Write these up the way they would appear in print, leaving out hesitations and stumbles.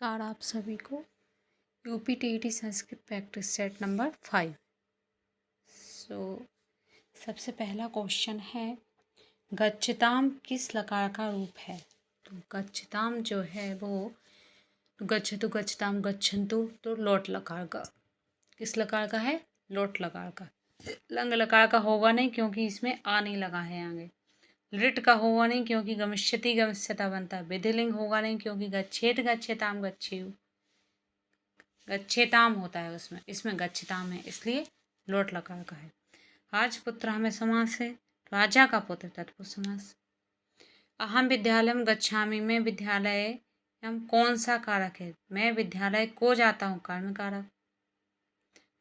नमस्कार आप सभी को। UP TET Sanskrit practice set number 5। सबसे पहला क्वेश्चन है, गच्छताम किस लकार का रूप है? तो गच्छताम जो है वो गच्छतु गच्छताम गच्छन्तु तो लोट लकार का। किस लकार का है? लोट लकार का। लंग लकार का होगा नहीं क्योंकि इसमें आ नहीं लगा है आगे। लिट का होगा नहीं क्योंकि गमिष्यति गमिष्यता बनता है। विधिलिंग होगा नहीं क्योंकि गच्छेत गच्छेताम गच्छेयु गच्छेताम होता है उसमें, इसमें गच्छताम है, इसलिए लोट लकार का है। राजपुत्र हमें समास है, राजा का पुत्र तत्पुरुष समास। अहम विद्यालयम गच्छामि, मैं विद्यालय हम कौन सा कारक है? मैं विद्यालय को जाता हूँ, कर्म कारक।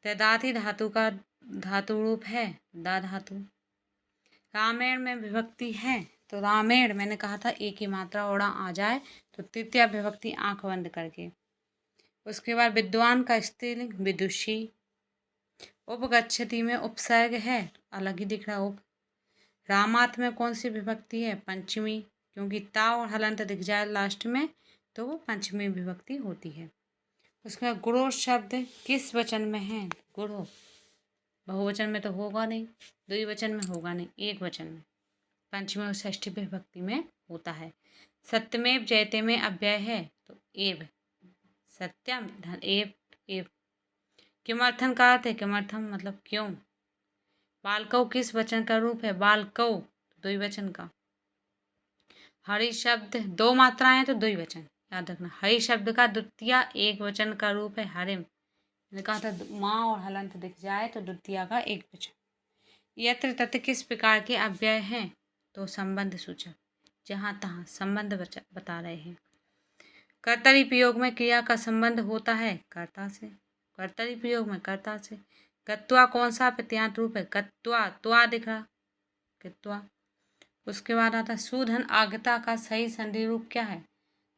तदाति धातु का धातु रूप है दा धातु। रामेण में विभक्ति है तो रामेण मैंने कहा था एक ही मात्रा ओड़ा आ जाए तो तृतीया विभक्ति आंख बंद करके। उसके बाद विद्वान का स्त्रीलिंग विदुषी। उपगच्छति में उपसर्ग है, अलग ही दिख रहा उप। रामात में कौन सी विभक्ति है? पंचमी, क्योंकि ता और हलंत दिख जाए लास्ट में तो वो पंचमी विभक्ति होती है। उसके बाद गुरु शब्द किस वचन में है? गुरु बहुवचन में तो होगा नहीं, द्विवचन में होगा नहीं, एक वचन में, पंचमी और षष्ठी विभक्ति में होता है। सत्यमेव जयते में अव्यय है तो एव, सत्यम धन एव एव। किमर्थम का अर्थ है किमर्थम मतलब क्यों। बालकौ किस वचन का रूप है? बालकौ द्विवचन का। हरि शब्द दो मात्राएं तो द्विवचन याद रखना। हरि शब्द का द्वितीय एक वचन का रूप है हरिम। मैंने कहा था माँ और हलंत दिख जाए तो द्वितीय का एक वचन। यत्र तत्र किस प्रकार के अव्यय हैं? तो संबंध सूचक, जहाँ तहाँ संबंध बता रहे हैं। कर्तरी प्रयोग में क्रिया का संबंध होता है कर्ता से, कर्तरी प्रयोग में कर्ता से। गत्वा कौन सा प्रत्यांत रूप है? गत्वा, त्वा दिख रहा, गत्वा। उसके बाद आता सुधन आगता का सही संधि रूप क्या है?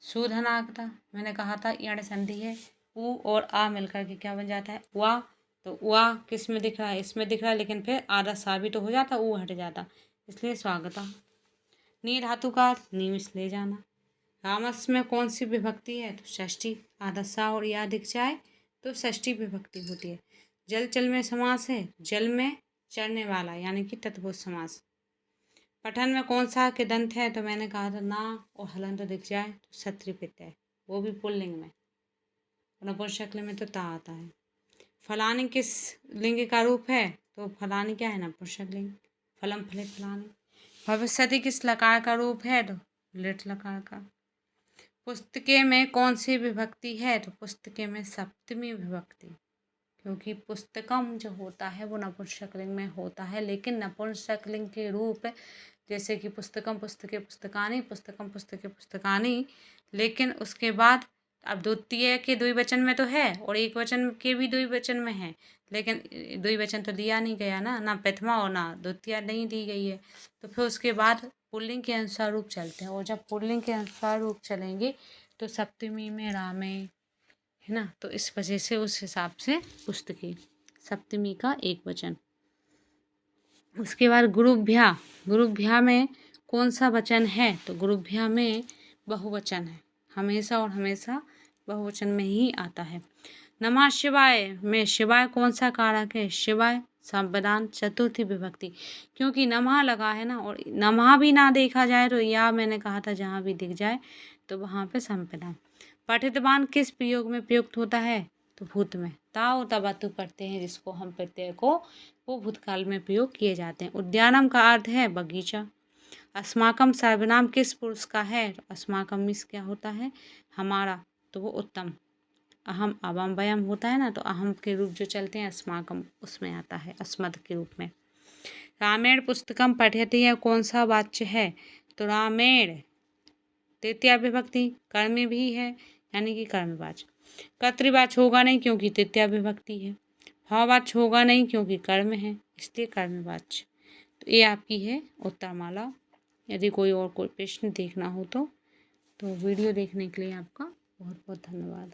सुधन आगता मैंने कहा था यण संधि है, उ और आ मिलकर के क्या बन जाता है? वा। तो वा किस में दिख रहा है? इसमें दिख रहा है, लेकिन फिर आधा सा भी तो हो जाता, ऊ हट जाता, इसलिए स्वागता। नी धातु का निमिष ले जाना। रामस में कौन सी विभक्ति है? तो षष्ठी, आधा सा और या दिख जाए तो षष्ठी विभक्ति होती है। जल चल में समास है, जल में चढ़ने वाला यानी कि तत्पुरुष समास। पठन में कौन सा के दंत है? तो मैंने कहा था ना और हलंत दिख जाए तो क्षत्रिय प्रत्यय, वो भी पुल्लिंग में, नपुंसक लिंग में तो ता आता है। फलानी किस लिंग का रूप है? तो फलानी क्या है? नपुंसक लिंग, फलम फलित फलानी। भविष्यति किस लकार का रूप है? तो लिट लकार का। पुस्तके में कौन सी विभक्ति है? तो पुस्तके में सप्तमी विभक्ति, क्योंकि पुस्तकम जो होता है वो नपुंसक लिंग में होता है, लेकिन नपुंसक लिंग के रूप जैसे कि पुस्तकम पुस्तके पुस्तकानी, पुस्तकम पुस्तके पुस्तकानी, लेकिन उसके बाद अब द्वितीय के द्विवचन में तो है और एक वचन के भी द्विवचन में है, लेकिन द्विवचन तो दिया नहीं गया ना, ना प्रथमा और ना द्वितीय नहीं दी गई है, तो फिर उसके बाद पुल्लिंग के अनुसार रूप चलते हैं, और जब पुल्लिंग के अनुसार रूप चलेंगे तो सप्तमी में रामे है ना, तो इस वजह से उस हिसाब से पुस्तकें, सप्तमी का एक वचन। उसके बाद गुरुभ्या, गुरुभ्या में कौन सा वचन है? तो गुरुभ्या में बहुवचन है, हमेशा और हमेशा बहुवचन में ही आता है। नमः शिवाय में शिवाय कौन सा कारक है? शिवाय संपदान चतुर्थी विभक्ति, क्योंकि नमः लगा है ना, और नमः भी ना देखा जाए तो या मैंने कहा था जहाँ भी दिख जाए तो वहाँ पे संपदा। पठितवान किस प्रयोग में प्रयुक्त होता है? तो भूत में, ताओ तबातु पढ़ते हैं जिसको हम प्रत्यय को, वो भूतकाल में प्रयोग किए जाते हैं। उद्यानम का अर्थ है बगीचा। अस्माकम सर्वनाम किस पुरुष का है? तो अस्माकम मिस क्या होता है? हमारा, तो वो उत्तम। अहम अवम वयम होता है ना, तो अहम के रूप जो चलते हैं अस्माकम उसमें आता है, अस्मद के रूप में। रामेण पुस्तकम पठ्यते है कौन सा वाच्य है? तो रामेण तृतीया विभक्ति, कर्म भी है यानी कि कर्मवाच्य। कर्तृवाच्य होगा नहीं क्योंकि तृतीया विभक्ति है। भाववाच्य होगा नहीं क्योंकि कर्म है, इसलिए कर्मवाच्य। तो ये आपकी है उत्तरमाला। यदि कोई प्रश्न देखना हो तो वीडियो देखने के लिए आपका बहुत बहुत धन्यवाद।